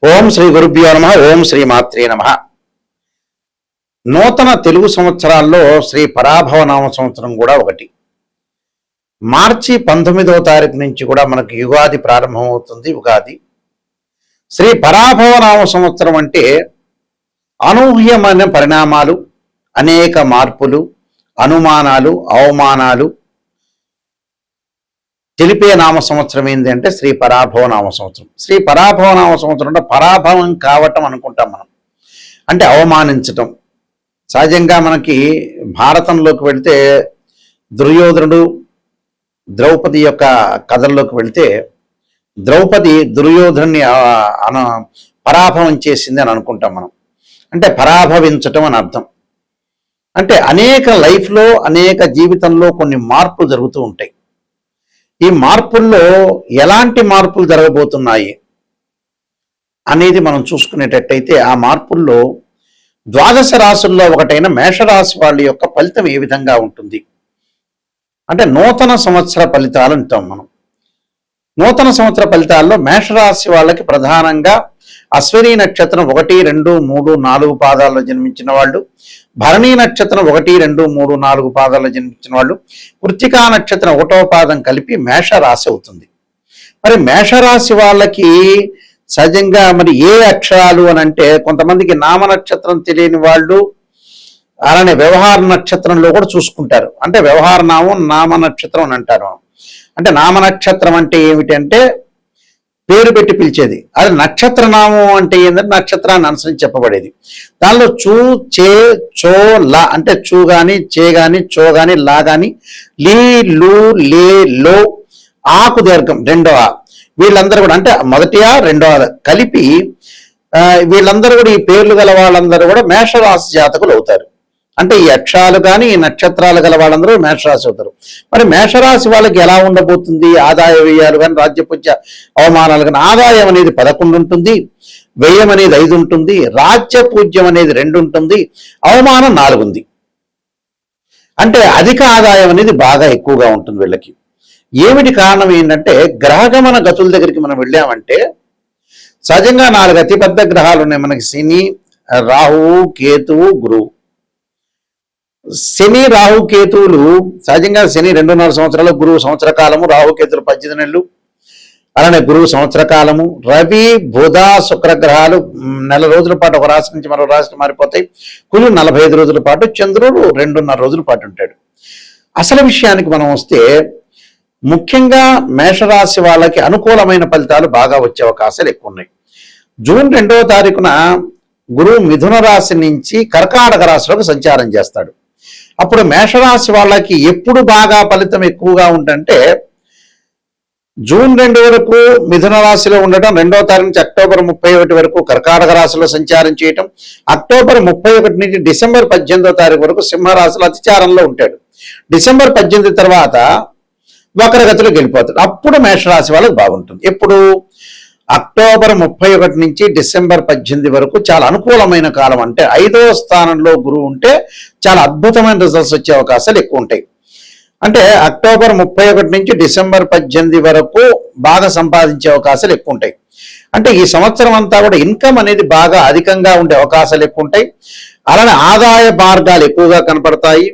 ఓం శ్రీ గురుభ్యో నమః. ఓం శ్రీ మాత్రే నమః. నూతన తెలుగు సంవత్సరాల్లో శ్రీ పరాభవ నామ సంవత్సరం కూడా ఒకటి. మార్చి 19వ తారీఖు నుంచి కూడా మనకు యుగాది ప్రారంభమవుతుంది. ఉగాది శ్రీ పరాభవ నామ సంవత్సరం అంటే అనూహ్యమైన పరిణామాలు, అనేక మార్పులు, అనుమానాలు, అవమానాలు తెలిపే నామ సంవత్సరం ఏంటి అంటే శ్రీ పరాభవ నామ సంవత్సరం. శ్రీ పరాభవ నామ సంవత్సరం అంటే పరాభవం కావటం అనుకుంటాం మనం, అంటే అవమానించటం. సహజంగా మనకి భారతంలోకి వెళితే దుర్యోధనుడు ద్రౌపది యొక్క కథల్లోకి వెళితే ద్రౌపది దుర్యోధనుని పరాభవం చేసింది అని అనుకుంటాం మనం. అంటే పరాభవించటం అని అర్థం. అంటే అనేక లైఫ్లో, అనేక జీవితంలో కొన్ని మార్పులు జరుగుతూ ఉంటాయి. ఈ మార్పుల్లో ఎలాంటి మార్పులు జరగబోతున్నాయి అనేది మనం చూసుకునేటట్టయితే, ఆ మార్పుల్లో ద్వాదశ రాశుల్లో ఒకటైన మేషరాశి వాళ్ళ యొక్క ఫలితం ఏ విధంగా ఉంటుంది అంటే నూతన సంవత్సర ఫలితాలు అంటాం మనం. నూతన సంవత్సర ఫలితాల్లో మేషరాశి వాళ్ళకి ప్రధానంగా అశ్విని నక్షత్రం 1, 2, 3, 4 పాదాల్లో జన్మించిన వాళ్ళు, భరణీ నక్షత్రం 1, 2, 3, 4 పాదాల్లో జన్మించిన వాళ్ళు, కృత్తికా నక్షత్రం 1వ పాదం కలిపి మేషరాశి అవుతుంది. మరి మేషరాశి వాళ్ళకి సహజంగా మరి ఏ అక్షరాలు అని అంటే, కొంతమందికి నామ నక్షత్రం తెలియని వాళ్ళు అలానే వ్యవహార నక్షత్రంలో కూడా చూసుకుంటారు. అంటే వ్యవహార నామం, నామ నక్షత్రం అని అంటారు. అంటే నామ నక్షత్రం అంటే ఏమిటంటే పేరు పెట్టి పిలిచేది. అది నక్షత్రనామం అంటే ఏంటంటే నక్షత్రాన్ని అనుసరించి చెప్పబడేది. దానిలో చూ, చే, చో, లా అంటే చూ గాని, చే గాని, చో గాని, లా గాని, లీ, లు, లే, లో, ఆకు దీర్ఘం రెండవ, వీళ్ళందరూ కూడా అంటే మొదటి రెండవ కలిపి వీళ్ళందరూ కూడా, ఈ పేర్లు గల వాళ్ళందరూ కూడా మేషరాశి జాతకులు అవుతారు. అంటే ఈ అక్షరాలు కానీ, ఈ నక్షత్రాలు గల వాళ్ళందరూ మేషరాశి అవుతారు. మరి మేషరాశి వాళ్ళకి ఎలా ఉండబోతుంది? ఆదాయ వ్యయాలు కానీ, రాజ్యపూజ్య అవమానాలు కానీ. ఆదాయం అనేది 11 ఉంటుంది, వ్యయం అనేది 5 ఉంటుంది, రాజ్యపూజ్యం అనేది 2 ఉంటుంది, అవమానం 4 ఉంది. అంటే అధిక ఆదాయం అనేది బాగా ఎక్కువగా ఉంటుంది వీళ్ళకి. ఏమిటి కారణం ఏంటంటే, గ్రహగమన గతుల దగ్గరికి మనం వెళ్ళామంటే సహజంగా 4 అతిపెద్ద గ్రహాలు ఉన్నాయి మనకి: శని, రాహువు, కేతువు, గురువు. శని, రాహు, కేతువులు సహజంగా శని 2.5 సంవత్సరాలు, గురువు సంవత్సర కాలము, రాహు కేతులు 18 నెలలు, అలానే గురువు సంవత్సర కాలము. రవి, బుధ, శుక్ర గ్రహాలు నెల రోజుల పాటు ఒక రాశి నుంచి మరో రాశికి మారిపోతాయి. కులు 45 రోజుల పాటు, చంద్రుడు 2.5 రోజుల పాటు ఉంటాడు. అసలు విషయానికి మనం వస్తే, ముఖ్యంగా మేషరాశి వాళ్ళకి అనుకూలమైన ఫలితాలు బాగా వచ్చే అవకాశాలు ఎక్కువ ఉన్నాయి. జూన్ 2వ తారీఖున గురువు మిథున రాశి నుంచి కర్కాటక రాశిలోకి సంచారం చేస్తాడు. అప్పుడు మేషరాశి వాళ్ళకి ఎప్పుడు బాగా ఫలితం ఎక్కువగా ఉంటుందంటే, జూన్ 2 వరకు మిథున రాశిలో ఉండటం, 2వ తారీఖు నుంచి అక్టోబర్ 31 వరకు కర్కాటక రాశిలో సంచారం చేయటం, అక్టోబర్ 31 నుంచి డిసెంబర్ 18వ తారీఖు వరకు సింహరాశిలో అతిచారంలో ఉంటాడు. డిసెంబర్ 18 తర్వాత వక్రగతిలోకి వెళ్ళిపోతాడు. అప్పుడు మేషరాశి వాళ్ళకి బాగుంటుంది. ఎప్పుడు? అక్టోబర్ 31 నుంచి డిసెంబర్ 18 వరకు చాలా అనుకూలమైన కాలం. అంటే 5వ స్థానంలో గురువు ఉంటే చాలా అద్భుతమైన రిజల్ట్స్ వచ్చే అవకాశాలు ఎక్కువ ఉంటాయి. అంటే అక్టోబర్ 31 నుంచి డిసెంబర్ 18 వరకు బాగా సంపాదించే అవకాశాలు ఎక్కువ ఉంటాయి. అంటే ఈ సంవత్సరం అంతా కూడా ఇన్కమ్ అనేది బాగా అధికంగా ఉండే అవకాశాలు ఎక్కువ ఉంటాయి. అలానే ఆదాయ మార్గాలు ఎక్కువగా కనపడతాయి.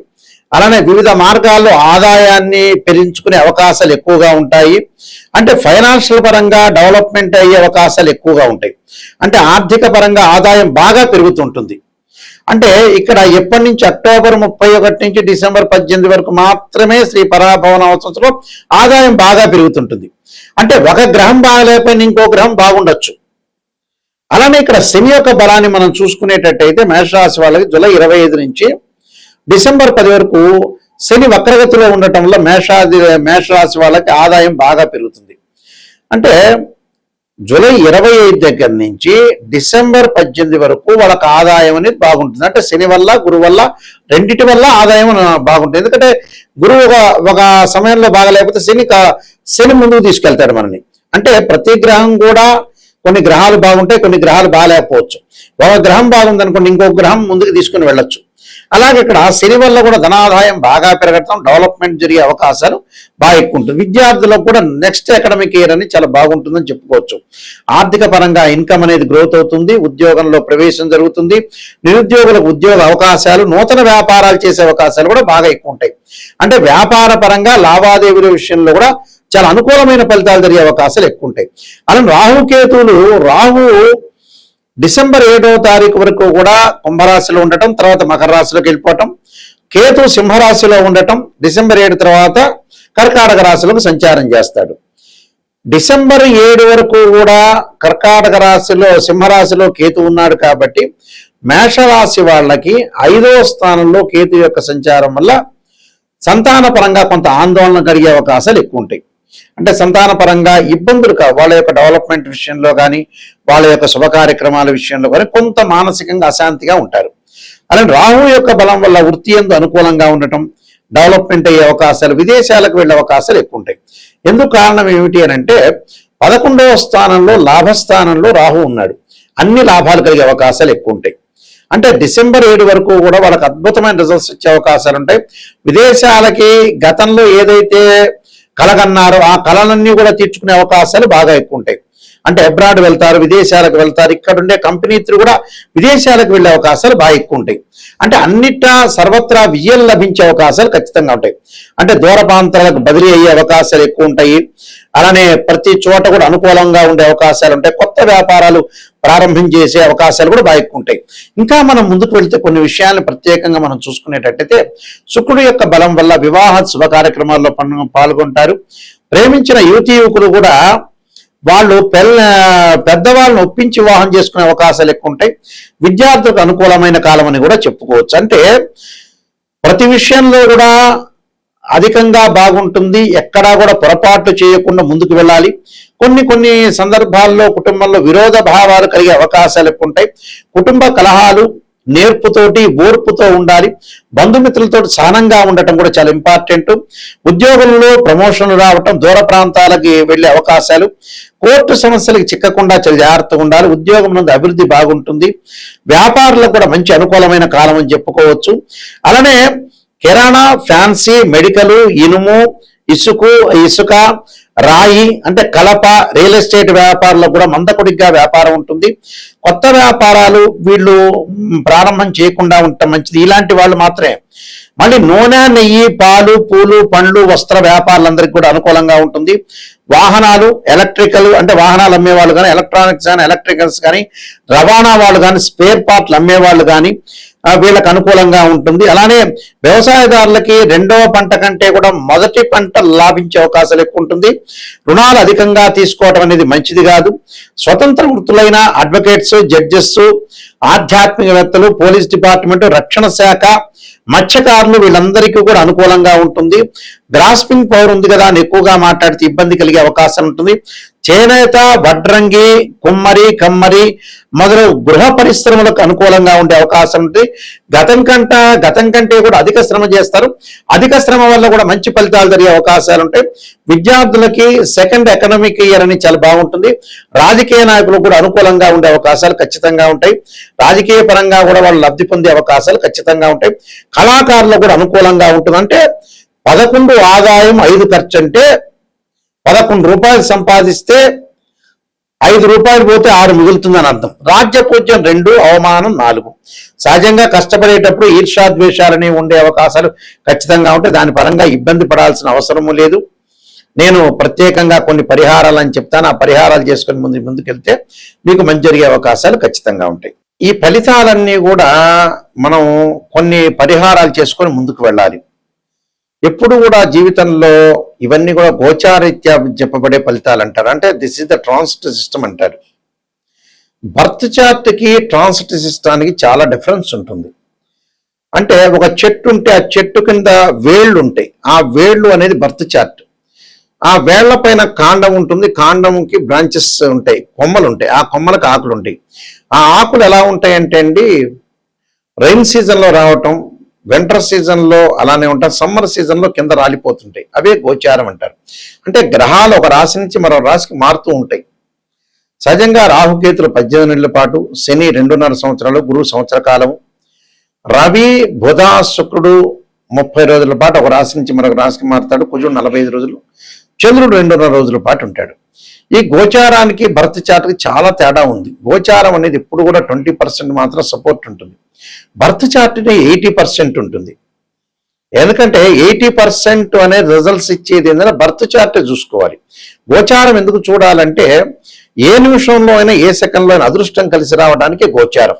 అలానే వివిధ మార్గాల్లో ఆదాయాన్ని పెంచుకునే అవకాశాలు ఎక్కువగా ఉంటాయి. అంటే ఫైనాన్షియల్ పరంగా డెవలప్మెంట్ అయ్యే అవకాశాలు ఎక్కువగా ఉంటాయి. అంటే ఆర్థిక పరంగా ఆదాయం బాగా పెరుగుతుంటుంది. అంటే ఇక్కడ ఎప్పటి నుంచి అక్టోబర్ 31 నుంచి డిసెంబర్ 18 వరకు మాత్రమే శ్రీ పరాభవ నామ సంవత్సరంలో ఆదాయం బాగా పెరుగుతుంటుంది. అంటే ఒక గ్రహం బాగలేకపోయినా ఇంకో గ్రహం బాగుండొచ్చు. అలానే ఇక్కడ శని యొక్క బలాన్ని మనం చూసుకునేటట్టయితే మేషరాశి వాళ్ళకి జూలై 25 నుంచి డిసెంబర్ 10 వరకు శని వక్రగతిలో ఉండటం వల్ల మేషరాశి వాళ్ళకి ఆదాయం బాగా పెరుగుతుంది. అంటే జూలై 25 దగ్గర నుంచి డిసెంబర్ 18 వరకు వాళ్ళకి ఆదాయం అనేది బాగుంటుంది. అంటే శని వల్ల, గురువు వల్ల, రెండిటి వల్ల ఆదాయం బాగుంటుంది. ఎందుకంటే గురువు ఒక సమయంలో బాగా లేకపోతే శని ముందుకు తీసుకెళ్తాడు మనని. అంటే ప్రతి గ్రహం కూడా కొన్ని గ్రహాలు బాగుంటాయి, కొన్ని గ్రహాలు బాగాలేకపోవచ్చు. ఒక గ్రహం బాగుందనుకోండి, ఇంకొక గ్రహం ముందుకు తీసుకుని వెళ్ళొచ్చు. అలాగే ఇక్కడ శని వల్ల కూడా ధనాదాయం బాగా పెరగటం, డెవలప్మెంట్ జరిగే అవకాశాలు బాగా ఎక్కువ ఉంటుంది. విద్యార్థులకు కూడా నెక్స్ట్ అకాడమిక్ ఇయర్ అని చాలా బాగుంటుందని చెప్పుకోవచ్చు. ఆర్థిక పరంగా ఇన్కమ్ అనేది గ్రోత్ అవుతుంది, ఉద్యోగంలో ప్రవేశం జరుగుతుంది, నిరుద్యోగులకు ఉద్యోగ అవకాశాలు, నూతన వ్యాపారాలు చేసే అవకాశాలు కూడా బాగా ఎక్కువ ఉంటాయి. అంటే వ్యాపార పరంగా లావాదేవీల విషయంలో కూడా చాలా అనుకూలమైన ఫలితాలు జరిగే అవకాశాలు ఎక్కువ ఉంటాయి. అలాగే రాహుకేతువులు, రాహు డిసెంబర్ 7వ తారీఖు వరకు కూడా కుంభరాశిలో ఉండటం, తర్వాత మకర రాశిలోకి వెళ్ళిపోవటం, కేతు సింహరాశిలో ఉండటం, డిసెంబర్ 7 తర్వాత కర్కాటక రాశిలోకి సంచారం చేస్తాడు. డిసెంబర్ 7 వరకు కూడా కర్కాటక రాశిలో, సింహరాశిలో కేతు ఉన్నాడు కాబట్టి మేషరాశి వాళ్ళకి 5వ స్థానంలో కేతు యొక్క సంచారం వల్ల సంతాన పరంగా కొంత ఆందోళన కలిగే అవకాశాలు ఎక్కువ ఉంటాయి. అంటే సంతాన పరంగా ఇబ్బందులు కావు, వాళ్ళ యొక్క డెవలప్మెంట్ విషయంలో కానీ, వాళ్ళ యొక్క శుభ కార్యక్రమాల విషయంలో కానీ కొంత మానసికంగా అశాంతిగా ఉంటారు. అలాగే రాహు యొక్క బలం వల్ల వృత్తి యందు అనుకూలంగా ఉండటం, డెవలప్మెంట్ అయ్యే అవకాశాలు, విదేశాలకు వెళ్ళే అవకాశాలు ఎక్కువ ఉంటాయి. ఎందుకు కారణం ఏమిటి అని అంటే 11వ స్థానంలో లాభస్థానంలో రాహు ఉన్నాడు, అన్ని లాభాలు కలిగే అవకాశాలు ఎక్కువ ఉంటాయి. అంటే డిసెంబర్ 7 వరకు కూడా వాళ్ళకి అద్భుతమైన రిజల్ట్స్ వచ్చే అవకాశాలు ఉంటాయి. విదేశాలకి గతంలో ఏదైతే కలగన్నారో ఆ కళలన్నీ కూడా తీర్చుకునే అవకాశాలు బాగా ఎక్కువ ఉంటాయి. అంటే అబ్రాడ్ వెళ్తారు, విదేశాలకు వెళ్తారు, ఇక్కడ ఉండే కంపెనీలు కూడా విదేశాలకు వెళ్ళే అవకాశాలు బాగా ఎక్కువ ఉంటాయి. అంటే అన్నిటా సర్వత్రా విజయం లభించే అవకాశాలు ఖచ్చితంగా ఉంటాయి. అంటే దూర ప్రాంతాలకు బదిలీ అయ్యే అవకాశాలు ఎక్కువ ఉంటాయి. అలానే ప్రతి చోట కూడా అనుకూలంగా ఉండే అవకాశాలు ఉంటాయి. కొత్త వ్యాపారాలు ప్రారంభించేసే అవకాశాలు కూడా బాగా ఎక్కువ ఉంటాయి. ఇంకా మనం ముందుకు వెళ్తే కొన్ని విషయాలను ప్రత్యేకంగా మనం చూసుకునేటట్టయితే శుక్రుడు యొక్క బలం వల్ల వివాహ శుభ కార్యక్రమాల్లో పాల్గొంటారు. ప్రేమించిన యువతీ యువకులు కూడా వాళ్ళు పెద్దవాళ్ళని ఒప్పించి వివాహం చేసుకునే అవకాశాలు ఎక్కువ ఉంటాయి. విద్యార్థులకు అనుకూలమైన కాలం అని కూడా చెప్పుకోవచ్చు. అంటే ప్రతి విషయంలో కూడా అధికంగా బాగుంటుంది, ఎక్కడా కూడా పొరపాట్లు చేయకుండా ముందుకు వెళ్ళాలి. కొన్ని సందర్భాల్లో కుటుంబంలో విరోధ భావాలు కలిగే అవకాశాలు ఎక్కువ ఉంటాయి. కుటుంబ కలహాలు నేర్పుతోటి, ఓర్పుతో ఉండాలి. బంధుమిత్రులతో సహనంగా ఉండటం కూడా చాలా ఇంపార్టెంట్. ఉద్యోగంలో ప్రమోషన్లు రావటం, దూర ప్రాంతాలకి వెళ్ళే అవకాశాలు, కోర్టు సమస్యలకు చిక్కకుండా చాలా జాగ్రత్తగా ఉండాలి. ఉద్యోగం నుండి అభివృద్ధి బాగుంటుంది. వ్యాపారులకు కూడా మంచి అనుకూలమైన కాలం అని చెప్పుకోవచ్చు. అలానే కిరాణా, ఫ్యాన్సీ, మెడికల్, ఇనుము, ఇసుక, రాయి అంటే కలప, రియల్ ఎస్టేట్ వ్యాపారులకు కూడా మందకొడిగా వ్యాపారం ఉంటుంది. కొత్త వ్యాపారాలు వీళ్ళు ప్రారంభం చేయకుండా ఉండటం మంచిది. ఇలాంటి వాళ్ళు మాత్రమే. మళ్ళీ నూనె, నెయ్యి, పాలు, పూలు, పండ్లు, వస్త్ర వ్యాపారులందరికీ కూడా అనుకూలంగా ఉంటుంది. వాహనాలు, ఎలక్ట్రికల్ అంటే వాహనాలు అమ్మేవాళ్ళు కానీ, ఎలక్ట్రానిక్స్ కానీ, ఎలక్ట్రికల్స్ కానీ, రవాణా వాళ్ళు కానీ, స్పేర్ పార్ట్లు అమ్మేవాళ్ళు కానీ వీళ్ళకి అనుకూలంగా ఉంటుంది. అలానే వ్యవసాయదారులకి 2వ పంట కంటే కూడా మొదటి పంట లాభించే అవకాశాలు ఎక్కువ ఉంటుంది. రుణాలు అధికంగా తీసుకోవడం అనేది మంచిది కాదు. స్వతంత్ర వృత్తులైన అడ్వకేట్స్, జడ్జెస్, ఆధ్యాత్మికవేత్తలు, పోలీస్ డిపార్ట్మెంట్, రక్షణ శాఖ, మత్స్యకారులు వీళ్ళందరికీ కూడా అనుకూలంగా ఉంటుంది. గ్రాస్పింగ్ పవర్ ఉంది కదా అని ఎక్కువగా మాట్లాడితే ఇబ్బంది కలిగే అవకాశం ఉంటుంది. చేనేత, వడ్రంగి, కుమ్మరి, కమ్మరి మొదలు గృహ పరిశ్రమలకు అనుకూలంగా ఉండే అవకాశం ఉంటుంది. గతం కంటే కూడా అధిక శ్రమ చేస్తారు. అధిక శ్రమ వల్ల కూడా మంచి ఫలితాలు జరిగే అవకాశాలు ఉంటాయి. విద్యార్థులకి సెకండ్ అకాడమిక్ ఇయర్ అని చాలా బాగుంటుంది. రాజకీయ నాయకులకు కూడా అనుకూలంగా ఉండే అవకాశాలు ఖచ్చితంగా ఉంటాయి. రాజకీయ పరంగా కూడా వాళ్ళు లబ్ధి పొందే అవకాశాలు ఖచ్చితంగా ఉంటాయి. కళాకారులకు కూడా అనుకూలంగా ఉంటుంది. అంటే 11 ఆదాయం 5 ఖర్చు అంటే 11 రూపాయలు సంపాదిస్తే 5 రూపాయలు పోతే 6 మిగులుతుందని అర్థం. రాజ్యపూజ్యం 2, అవమానం 4. సహజంగా కష్టపడేటప్పుడు ఈర్ష్యాద్వేషాలని ఉండే అవకాశాలు ఖచ్చితంగా ఉంటాయి. దాని పరంగా ఇబ్బంది పడాల్సిన అవసరము లేదు. నేను ప్రత్యేకంగా కొన్ని పరిహారాలు అని చెప్తాను. ఆ పరిహారాలు చేసుకొని ముందుకెళ్తే మీకు మంచి జరిగే అవకాశాలు ఖచ్చితంగా ఉంటాయి. ఈ ఫలితాలన్నీ కూడా మనం కొన్ని పరిహారాలు చేసుకొని ముందుకు వెళ్ళాలి. ఎప్పుడు కూడా జీవితంలో ఇవన్నీ కూడా గోచారీత్యా చెప్పబడే ఫలితాలు అంటారు. అంటే this is the transit system అంటారు. బర్త్ చార్ట్కి ట్రాన్సిట్ సిస్టానికి చాలా డిఫరెన్స్ ఉంటుంది. అంటే ఒక చెట్టు ఉంటే ఆ చెట్టు కింద వేళ్ళు ఉంటాయి. ఆ వేళ్ళు అనేది బర్త్ చార్ట్. ఆ వేళ్ల పైన కాండం ఉంటుంది. కాండంకి బ్రాంచెస్ ఉంటాయి, కొమ్మలు ఉంటాయి. ఆ కొమ్మలకు ఆకులు ఉంటాయి. ఆ ఆకులు ఎలా ఉంటాయంటే అండి, రైన్ సీజన్లో రావటం, వింటర్ సీజన్లో అలానే ఉంటాయి, సమ్మర్ సీజన్లో కింద రాలిపోతుంటాయి. అవే గోచారం అంటారు. అంటే గ్రహాలు ఒక రాశి నుంచి మరో రాశికి మారుతూ ఉంటాయి. సహజంగా రాహుకేతులు 18 నెలల పాటు, శని 2.5 సంవత్సరాలు, గురువు సంవత్సర కాలము, రవి బుధ శుక్రుడు 30 రోజుల పాటు ఒక రాశి నుంచి మరొక రాశికి మారుతాడు, కుజుడు 45 రోజులు, చంద్రుడు 2.5 రోజుల పాటు ఉంటాడు. ఈ గోచారానికి భర్త చార్ట్కి చాలా తేడా ఉంది. గోచారం అనేది ఎప్పుడు కూడా 20% మాత్రం సపోర్ట్ ఉంటుంది, భర్త చార్ట్ని 80% ఉంటుంది. ఎందుకంటే 80% అనే రిజల్ట్స్ ఇచ్చేది ఏంటంటే భర్త చార్ట్ చూసుకోవాలి. గోచారం ఎందుకు చూడాలంటే ఏ నిమిషంలో అయినా ఏ సెకండ్లో అయినా అదృష్టం కలిసి రావడానికి గోచారం.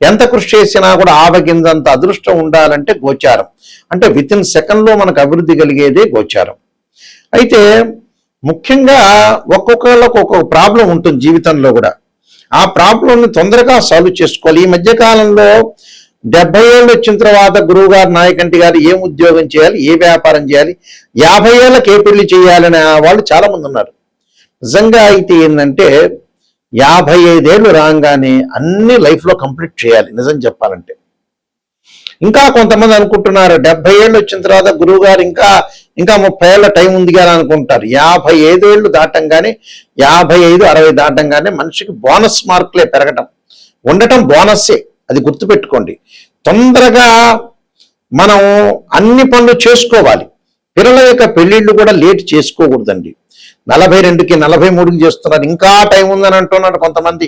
ఎంత కృషి చేసినా కూడా ఆవగింజంత అదృష్టం ఉండాలంటే గోచారం. అంటే వితిన్ సెకండ్లో మనకు అభివృద్ధి కలిగేదే గోచారం. అయితే ముఖ్యంగా ఒక్కొక్కళ్ళకు ఒక్కొక్క ప్రాబ్లం ఉంటుంది జీవితంలో కూడా. ఆ ప్రాబ్లంని తొందరగా సాల్వ్ చేసుకోవాలి. ఈ మధ్యకాలంలో 70 ఏళ్ళు వచ్చిన తర్వాత గురువు గారు, నాయకంటి గారు ఏం ఉద్యోగం చేయాలి, ఏ వ్యాపారం చేయాలి, 50 ఏళ్ళకి ఏ పెళ్లి చేయాలనే వాళ్ళు చాలా మంది ఉన్నారు. నిజంగా అయితే ఏంటంటే 55 ఏళ్ళు రాగానే అన్ని లైఫ్లో కంప్లీట్ చేయాలి నిజం చెప్పాలంటే. ఇంకా కొంతమంది అనుకుంటున్నారు 70 ఏళ్ళు వచ్చిన తర్వాత గురువు గారు ఇంకా 30 ఏళ్ళ టైం ఉంది కదా అనుకుంటారు. 55 ఏళ్ళు దాటంగానే, 55, 60 దాటంగానే మనిషికి బోనస్ మార్కులే పెరగటం ఉండటం బోనస్సే, అది గుర్తుపెట్టుకోండి. తొందరగా మనం అన్ని పనులు చేసుకోవాలి. పిల్లల యొక్క పెళ్లిళ్ళు కూడా లేట్ చేసుకోకూడదండి. 42కి 43కి చేస్తున్నారు, ఇంకా టైం ఉందని అంటున్నారు కొంతమంది.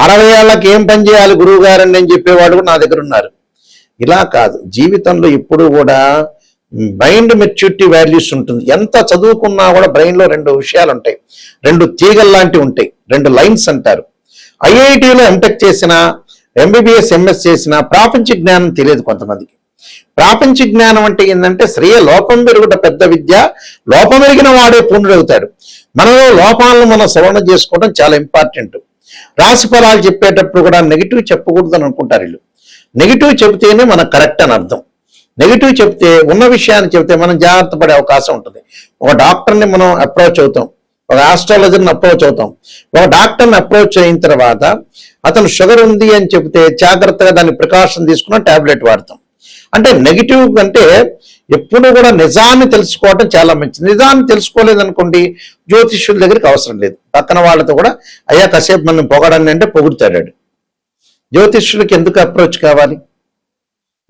60 ఏళ్ళకి ఏం పని చేయాలి గురువు గారని నేను చెప్పేవాడు కూడా నా దగ్గర ఉన్నారు. ఇలా కాదు, జీవితంలో ఎప్పుడు కూడా మైండ్ మెచ్యూరిటీ వాల్యూస్ ఉంటుంది. ఎంత చదువుకున్నా కూడా బ్రెయిన్లో 2 విషయాలు ఉంటాయి, 2 తీగలు లాంటివి ఉంటాయి, 2 లైన్స్ అంటారు. ఐఐటిలో ఎంటెక్ చేసిన, ఎంబీబీఎస్ ఎంఎస్ చేసిన ప్రాపంచిక జ్ఞానం తెలియదు కొంతమందికి. ప్రాపంచిక జ్ఞానం అంటే ఏంటంటే శ్రేయ లోపం పెరుగుట పెద్ద విద్య, లోపం ఎరిగిన వాడే పూర్ణుడవుతాడు. మనలో లోపాలను మనం సవరణ చేసుకోవడం చాలా ఇంపార్టెంట్. రాశి ఫలాలు చెప్పేటప్పుడు కూడా నెగిటివ్ చెప్పకూడదు అని అనుకుంటారు వీళ్ళు. నెగిటివ్ చెబితేనే మనకు కరెక్ట్ అని అర్థం. నెగిటివ్ చెప్తే, ఉన్న విషయాన్ని చెబితే మనం జాగ్రత్త పడే అవకాశం ఉంటుంది. ఒక డాక్టర్ని మనం అప్రోచ్ అవుతాం, ఒక ఆస్ట్రాలజర్ని అప్రోచ్ అవుతాం. ఒక డాక్టర్ని అప్రోచ్ అయిన తర్వాత అతను షుగర్ ఉంది అని చెబితే జాగ్రత్తగా దాన్ని ప్రికాషన్ తీసుకున్న టాబ్లెట్ వాడతాం. అంటే నెగిటివ్ అంటే ఎప్పుడు కూడా నిజాన్ని తెలుసుకోవటం చాలా మంచిది. నిజాన్ని తెలుసుకోలేదనుకోండి, జ్యోతిష్యుల దగ్గరికి అవసరం లేదు. పక్కన వాళ్ళతో కూడా అయ్యా కాసేపు మనం పొగడాన్ని అంటే పొగుడుతాడు. జ్యోతిష్యులకి ఎందుకు అప్రోచ్ కావాలి?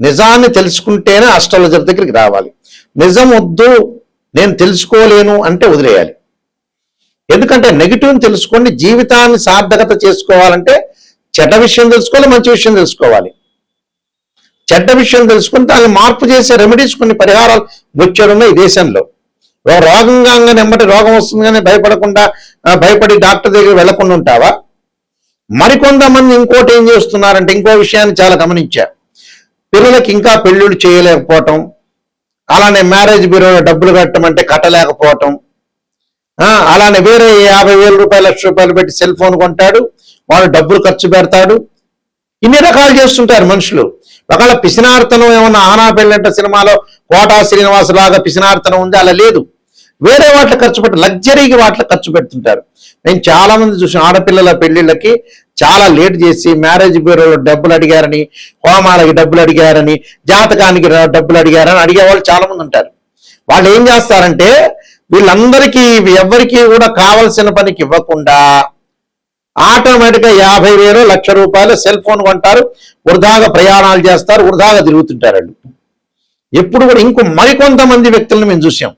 నిజాన్ని తెలుసుకుంటేనే ఆస్ట్రాలజర్ దగ్గరికి రావాలి. నిజం వద్దు, నేను తెలుసుకోలేను అంటే వదిలేయాలి. ఎందుకంటే నెగిటివ్ని తెలుసుకోండి. జీవితాన్ని సార్థకత చేసుకోవాలంటే చెడ్డ విషయం తెలుసుకోవాలి, మంచి విషయం తెలుసుకోవాలి. చెడ్డ విషయం తెలుసుకుని దాన్ని మార్పు చేసే రెమెడీస్, కొన్ని పరిహారాలు వచ్చాడున్నాయి ఈ దేశంలో. రోగంగా నెమ్మటి రోగం వస్తుంది కానీ భయపడి డాక్టర్ దగ్గర వెళ్లకుండా ఉంటావా? మరికొంతమంది ఇంకోటి ఏం చేస్తున్నారంటే, ఇంకో విషయాన్ని చాలా గమనించా. పిల్లలకి ఇంకా పెళ్ళిళ్ళు చేయలేకపోవటం, అలానే మ్యారేజ్ బ్యూరోలో డబ్బులు కట్టమంటే కట్టలేకపోవటం, అలానే వేరే 50,000 రూపాయలు, 1,00,000 రూపాయలు పెట్టి సెల్ ఫోన్ కొంటాడు, వాడు డబ్బులు ఖర్చు పెడతాడు. ఇన్ని రకాలు చేస్తుంటారు మనుషులు. ఒకవేళ పిసినార్తనం ఏమన్నా ఆనా పెళ్ళంట సినిమాలో కోటా శ్రీనివాస్ లాగా పిసినార్తనం ఉంది, అలా లేదు. వేరే వాటిలో ఖర్చు పెట్టి లగ్జరీకి వాటిలో ఖర్చు పెడుతుంటారు. నేను చాలా మంది చూసిన ఆడపిల్లల పెళ్లిళ్ళకి చాలా లేట్ చేసి మ్యారేజ్ బ్యూరోలో డబ్బులు అడిగారని, హోమాలకి డబ్బులు అడిగారని, జాతకానికి డబ్బులు అడిగారని అడిగేవాళ్ళు చాలా మంది ఉంటారు. వాళ్ళు ఏం చేస్తారంటే వీళ్ళందరికీ ఎవరికి కూడా కావలసిన పనికి ఇవ్వకుండా ఆటోమేటిక్గా 50,000, 1,00,000 రూపాయలు సెల్ ఫోన్ కొంటారు, వృధాగా ప్రయాణాలు చేస్తారు, వృధాగా తిరుగుతుంటారు వాళ్ళు. ఎప్పుడు కూడా మరికొంతమంది వ్యక్తులను మేము చూసాం.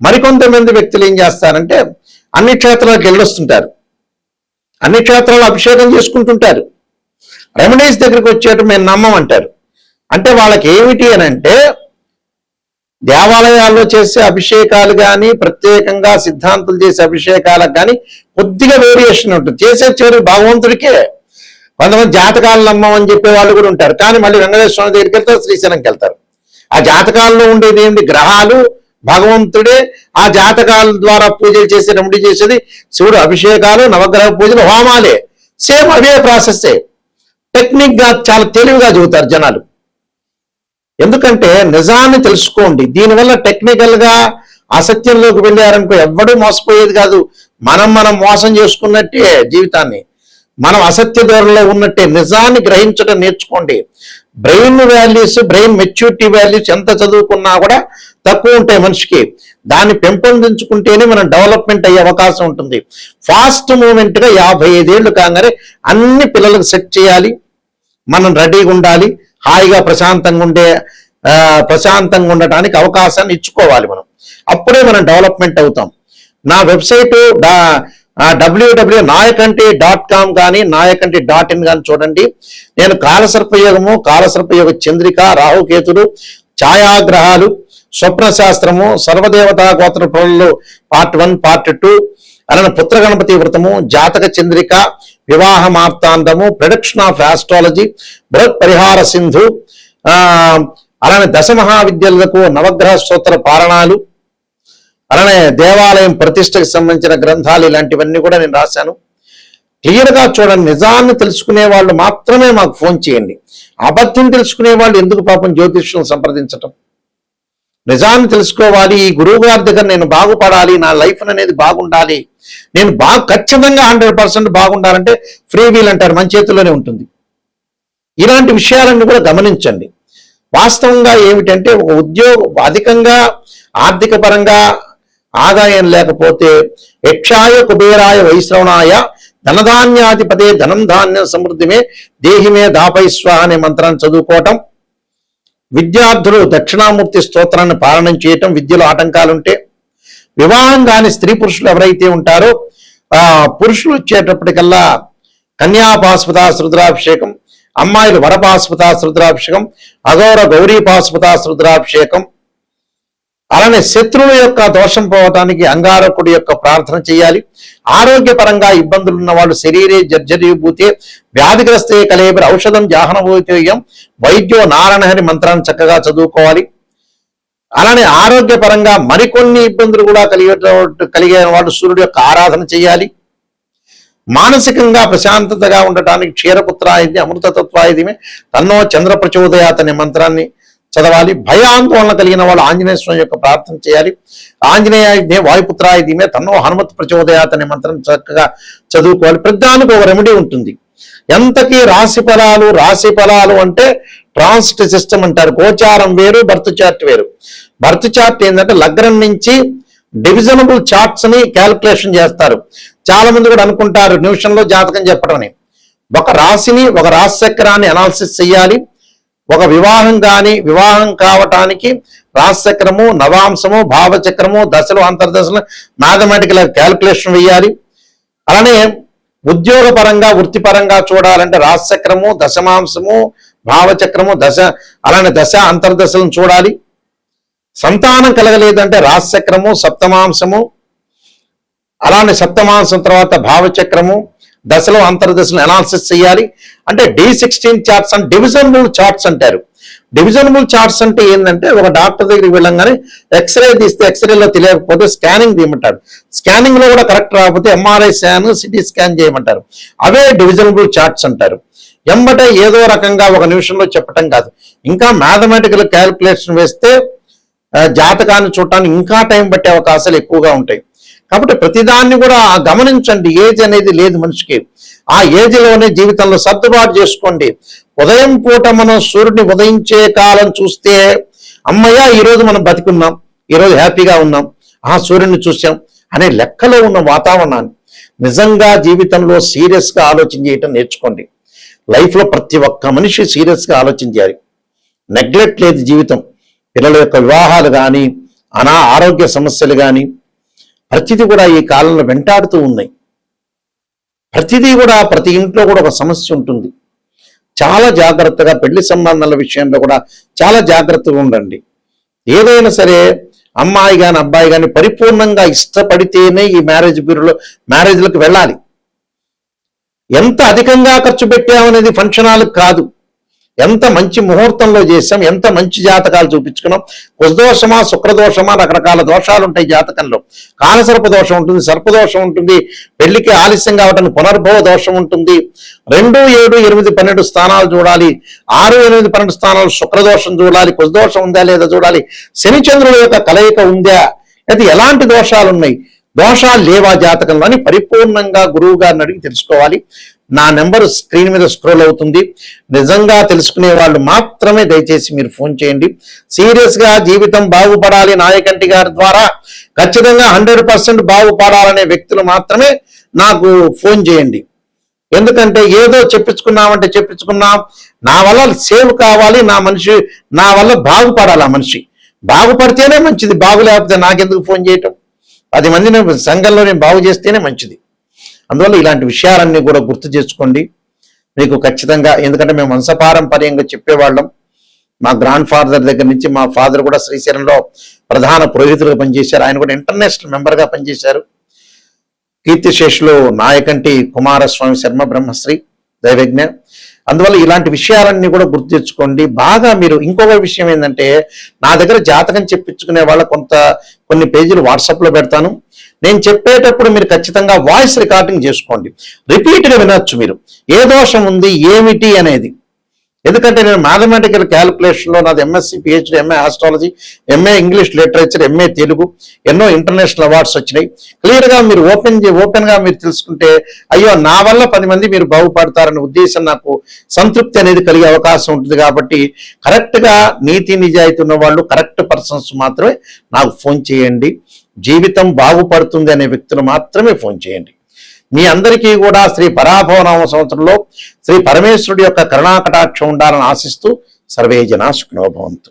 మరికొంతమంది వ్యక్తులు ఏం చేస్తారంటే అన్ని క్షేత్రాలకు వెళ్ళొస్తుంటారు, అన్ని క్షేత్రాలు అభిషేకం చేసుకుంటుంటారు. రెమెడీస్ దగ్గరికి వచ్చేటప్పుడు మేము నమ్మమంటారు. అంటే వాళ్ళకి ఏమిటి అని అంటే, దేవాలయాల్లో చేసే అభిషేకాలు కానీ, ప్రత్యేకంగా సిద్ధాంతులు చేసే అభిషేకాలకు కానీ కొద్దిగా వేరియేషన్ ఉంటుంది. చేసే చివరి భగవంతుడికే. కొంతమంది జాతకాలు నమ్మమని చెప్పే వాళ్ళు కూడా ఉంటారు, కానీ మళ్ళీ వెంకటేశ్వర స్వామి దగ్గరికి వెళ్తారు, శ్రీశైలంకి వెళ్తారు. ఆ జాతకాల్లో ఉండేది ఏంటి? గ్రహాలు, భగవంతుడే. ఆ జాతకాల ద్వారా పూజలు చేసి రెమెడీ చేసేది శివుడు, అభిషేకాలు, నవగ్రహ పూజలు, హోమాలే. సేమ్ అవే ప్రాసెస్సే. టెక్నిక్గా చాలా తెలివిగా చెబుతారు జనాలు. ఎందుకంటే నిజాన్ని తెలుసుకోండి. దీనివల్ల టెక్నికల్గా అసత్యంలోకి వెళ్ళారనుకో ఎవ్వడూ మోసపోయేది కాదు. మనం మోసం చేసుకున్నట్టే జీవితాన్ని. మనం అసత్య ధోరణిలో ఉన్నట్టే. నిజాన్ని గ్రహించడం నేర్చుకోండి. Brain values, brain maturity values ఎంత చదువుకున్నా కూడా తక్కువ ఉంటాయి మనిషికి. దాన్ని పెంపొందించుకుంటేనే మనం డెవలప్మెంట్ అయ్యే అవకాశం ఉంటుంది. ఫాస్ట్ మూమెంట్గా 55 ఏళ్ళు కాగానే అన్ని పిల్లలకు సెట్ చేయాలి, మనం రెడీగా ఉండాలి, హాయిగా ప్రశాంతంగా ఉండటానికి అవకాశాన్ని ఇచ్చుకోవాలి మనం. అప్పుడే మనం డెవలప్మెంట్ అవుతాం. నా వెబ్సైటు www.nayakanti.com కానీ nayakanti.in కానీ చూడండి. నేను కాలసర్పయోగము, కాలసర్పయోగ చంద్రిక, రాహుకేతుడు, ఛాయాగ్రహాలు, స్వప్న శాస్త్రము, సర్వదేవతా గోత్ర ఫలాలు పార్ట్ 1 పార్ట్ 2, అలానే పుత్ర గణపతి వ్రతము, జాతక చంద్రిక, వివాహ మార్తాండము, ప్రొడక్షన్ ఆఫ్ ఆస్ట్రాలజీ, బృహత్ పరిహార సింధు, అలానే దశమహావిద్యలకు నవగ్రహ స్తోత్ర పారణాలు, అలానే దేవాలయం ప్రతిష్టకు సంబంధించిన గ్రంథాలు, ఇలాంటివన్నీ కూడా నేను రాశాను. క్లియర్గా చూడండి. నిజాన్ని తెలుసుకునే వాళ్ళు మాత్రమే మాకు ఫోన్ చేయండి. అబద్ధం తెలుసుకునే వాళ్ళు ఎందుకు పాపం జ్యోతిష్యం సంప్రదించటం? నిజాన్ని తెలుసుకోవాలి. ఈ గురువు గారి దగ్గర నేను బాగుపడాలి, నా లైఫ్ అనేది బాగుండాలి, నేను ఖచ్చితంగా 100% బాగుండాలంటే ఫ్రీ వీల్ అంటారు, మన చేతుల్లోనే ఉంటుంది. ఇలాంటి విషయాలన్నీ కూడా గమనించండి. వాస్తవంగా ఏమిటంటే ఒక ఉద్యోగం అధికంగా ఆర్థిక పరంగా ఆదాయం లేకపోతే యక్షాయ కుబేరాయ వైశ్రవణాయ ధనధాన్యాధిపతే ధనం ధాన్యం సమృద్ధిమే దేహిమే దాపైస్వ అనే మంత్రాన్ని చదువుకోవటం, విద్యార్థులు దక్షిణామూర్తి స్తోత్రాన్ని పాలనం చేయటం, విద్యలో ఆటంకాలుంటే, వివాహం కాని స్త్రీ పురుషులు ఎవరైతే ఉంటారో పురుషులు వచ్చేటప్పటికల్లా కన్యాపాస్పదాస్ రుద్రాభిషేకం, అమ్మాయిలు వరపాస్పదాస్ రుద్రాభిషేకం, అఘోర గౌరీపాస్పదాస్ రుద్రాభిషేకం, అలానే శత్రువు యొక్క దోషం పోవటానికి అంగారకుడి యొక్క ప్రార్థన చేయాలి. ఆరోగ్యపరంగా ఇబ్బందులు ఉన్న వాళ్ళు శరీరే జర్జరీభూతే వ్యాధిగ్రస్తే కలేబరి ఔషధం జాహనభూతేయం వైద్యో నారాయణ మంత్రాన్ని చక్కగా చదువుకోవాలి. అలానే ఆరోగ్యపరంగా మరికొన్ని ఇబ్బందులు కూడా కలిగే వాళ్ళు సూర్యుడు యొక్క ఆరాధన చేయాలి. మానసికంగా ప్రశాంతతగా ఉండటానికి క్షీరపుత్రాయుధి అమృతతత్వాయుధిమే తన్నో చంద్ర ప్రచోదయాత్ అనే మంత్రాన్ని చదవాలి. భయాందోళన కలిగిన వాళ్ళు ఆంజనేయ స్వామి యొక్క ప్రార్థన చేయాలి. ఆంజనేయ వాయుపుత్రాయుధిమే తన్నో హనుమత్ ప్రచోదయాత్ అనే మంత్రం చక్కగా చదువుకోవాలి. ప్రతిదానికి ఒక రెమెడీ ఉంటుంది. ఎంతకీ రాశి ఫలాలు అంటే ట్రాన్సిట్ సిస్టమ్ అంటారు. గోచారం వేరు, బర్త్ చార్ట్ వేరు. బర్త్ చార్ట్ ఏంటంటే లగ్నం నుంచి డివిజనబుల్ చార్ట్స్ ని క్యాల్కులేషన్ చేస్తారు. చాలా మంది కూడా అనుకుంటారు నిమిషంలో జాతకం చెప్పడం అని. ఒక రాశిని, ఒక రాశి చక్రాన్ని అనాలిసిస్ చేయాలి. ఒక వివాహం కావటానికి రాశిచక్రము, నవాంశము, భావచక్రము, దశలు, అంతర్దశలు మ్యాథమెటికల్ క్యాల్కులేషన్ వేయాలి. అలానే ఉద్యోగపరంగా వృత్తిపరంగా చూడాలంటే రాశిచక్రము, దశమాంశము, భావచక్రము, అలానే దశ అంతర్దశలను చూడాలి. సంతానం కలగలేదంటే రాశిచక్రము, సప్తమాంశము, అలానే సప్తమాంశం తర్వాత భావచక్రము, దశలో అంతర్దశలు అనాలిసిస్ చేయాలి. అంటే D16 చార్ట్స్ అంటే డివిజనబుల్ చార్ట్స్ అంటారు. డివిజనబుల్ చార్ట్స్ అంటే ఏంటంటే ఒక డాక్టర్ దగ్గరికి వెళ్ళంగానే ఎక్స్రే తీస్తే ఎక్స్రేలో తెలియకపోతే స్కానింగ్ తీయమంటారు. స్కానింగ్ లో కూడా కరెక్ట్ రాకపోతే MRI స్కాన్, సిటీ స్కాన్ చేయమంటారు. అవే డివిజనబుల్ చార్ట్స్ అంటారు. ఎంబటే ఏదో రకంగా ఒక నిమిషంలో చెప్పటం కాదు. ఇంకా మ్యాథమెటికల్ క్యాల్కులేషన్ వేస్తే జాతకాన్ని చూడటానికి ఇంకా టైం పట్టే అవకాశాలు ఎక్కువగా ఉంటాయి. కాబట్టి ప్రతిదాన్ని కూడా గమనించండి. ఏజ్ అనేది లేదు మనిషికి. ఆ ఏజ్లోనే జీవితంలో సర్దుబాటు చేసుకోండి. ఉదయం పూట మనం సూర్యుడిని ఉదయించే కాలం చూస్తే అమ్మయ్య ఈరోజు మనం బతికున్నాం, ఈరోజు హ్యాపీగా ఉన్నాం, సూర్యుడిని చూసాం అనే లెక్కలో ఉన్న వాతావరణాన్ని నిజంగా జీవితంలో సీరియస్గా ఆలోచన చేయటం నేర్చుకోండి. లైఫ్లో ప్రతి ఒక్క మనిషి సీరియస్గా ఆలోచన చేయాలి. నెగ్లెక్ట్ లేదు జీవితం. పిల్లల యొక్క వివాహాలు కానీ, ఆరోగ్య సమస్యలు కానీ ప్రతిదీ కూడా ఈ కాలంలో వెంటాడుతూ ఉన్నాయి. ప్రతిదీ కూడా ప్రతి ఇంట్లో కూడా ఒక సమస్య ఉంటుంది. చాలా జాగ్రత్తగా పెళ్లి సంబంధాల విషయంలో కూడా చాలా జాగ్రత్తగా ఉండండి. ఏదైనా సరే అమ్మాయి కానీ అబ్బాయి కానీ పరిపూర్ణంగా ఇష్టపడితేనే ఈ మ్యారేజ్లకు వెళ్ళాలి. ఎంత అధికంగా ఖర్చు పెట్టామనేది ఫంక్షన్ హాల్కి కాదు. ఎంత మంచి ముహూర్తంలో చేసాం, ఎంత మంచి జాతకాలు చూపించుకున్నాం. కుశదోషమా, శుక్రదోషమా, రకరకాల దోషాలు ఉంటాయి జాతకంలో. కాలసర్ప దోషం ఉంటుంది, సర్పదోషం ఉంటుంది, పెళ్లికి ఆలస్యం కావటానికి పునర్భవ దోషం ఉంటుంది. 2, 7, 8, 12 స్థానాలు చూడాలి. 6, 8, 12 స్థానాలు శుక్రదోషం చూడాలి. కుశదోషం ఉందా లేదా చూడాలి. శని చంద్రుల యొక్క కలయిక ఉందా, అది ఎలాంటి దోషాలు ఉన్నాయి, దోషాలు లేవా జాతకంలో అని పరిపూర్ణంగా గురువు గారిని అడిగి తెలుసుకోవాలి. నా నెంబర్ స్క్రీన్ మీద స్క్రోల్ అవుతుంది. నిజంగా తెలుసుకునే వాళ్ళు మాత్రమే దయచేసి మీరు ఫోన్ చేయండి. సీరియస్గా జీవితం బాగుపడాలి నాయకంటి గారి ద్వారా, ఖచ్చితంగా 100% బాగుపడాలనే వ్యక్తులు మాత్రమే నాకు ఫోన్ చేయండి. ఎందుకంటే ఏదో చెప్పించుకున్నామంటే చెప్పించుకున్నాం, నా వల్ల సేవ్ కావాలి, నా వల్ల బాగుపడాలి. ఆ మనిషి బాగుపడితేనే మంచిది, బాగులేకపోతే నాకెందుకు ఫోన్ చేయటం? 10 మందిని సంఘంలో నేను బాగు చేస్తేనే మంచిది. అందువల్ల ఇలాంటి విషయాలన్నీ కూడా గుర్తు చేసుకోండి. మీకు ఖచ్చితంగా, ఎందుకంటే మేము వంశపారంపర్యంగా చెప్పేవాళ్ళం. మా గ్రాండ్ ఫాదర్ దగ్గర నుంచి, మా ఫాదర్ కూడా శ్రీశైలంలో ప్రధాన పురోహితులుగా పనిచేశారు. ఆయన కూడా ఇంటర్నేషనల్ మెంబర్గా పనిచేశారు. కీర్తిశేషులు నాయకంటి కుమారస్వామి శర్మ బ్రహ్మశ్రీ దైవజ్ఞ. అందువల్ల ఇలాంటి విషయాలన్నీ కూడా గుర్తు తెచ్చుకోండి. బాగా మీరు ఇంకొక విషయం ఏంటంటే, నా దగ్గర జాతకం చెప్పించుకునే వాళ్ళ కొన్ని పేజీలు వాట్సాప్లో పెడతాను. నేను చెప్పేటప్పుడు మీరు ఖచ్చితంగా వాయిస్ రికార్డింగ్ చేసుకోండి, రిపీట్గా వినొచ్చు మీరు, ఏ దోషం ఉంది ఏమిటి అనేది. ఎందుకంటే నేను మ్యాథమెటికల్ క్యాలిక్యులేషన్లో నాది MSc, PhD, MA astrology, MA English literature, MA Telugu, ఎన్నో ఇంటర్నేషనల్ అవార్డ్స్ వచ్చినాయి. క్లియర్గా మీరు ఓపెన్గా మీరు తెలుసుకుంటే, అయ్యో నా వల్ల 10 మంది మీరు బాగుపడతారనే ఉద్దేశం, నాకు సంతృప్తి అనేది కలిగే అవకాశం ఉంటుంది. కాబట్టి కరెక్ట్గా నీతి నిజాయితీ ఉన్న వాళ్ళు, కరెక్ట్ పర్సన్స్ మాత్రమే నాకు ఫోన్ చేయండి. జీవితం బాగుపడుతుంది అనే వ్యక్తులు మాత్రమే ఫోన్ చేయండి. మీ అందరికీ కూడా శ్రీ పరాభవనామ సంవత్సరంలో శ్రీ పరమేశ్వరుడి యొక్క కరుణాకటాక్షం ఉండాలని ఆశిస్తూ, సర్వే జనా సుఖినో భవంతు.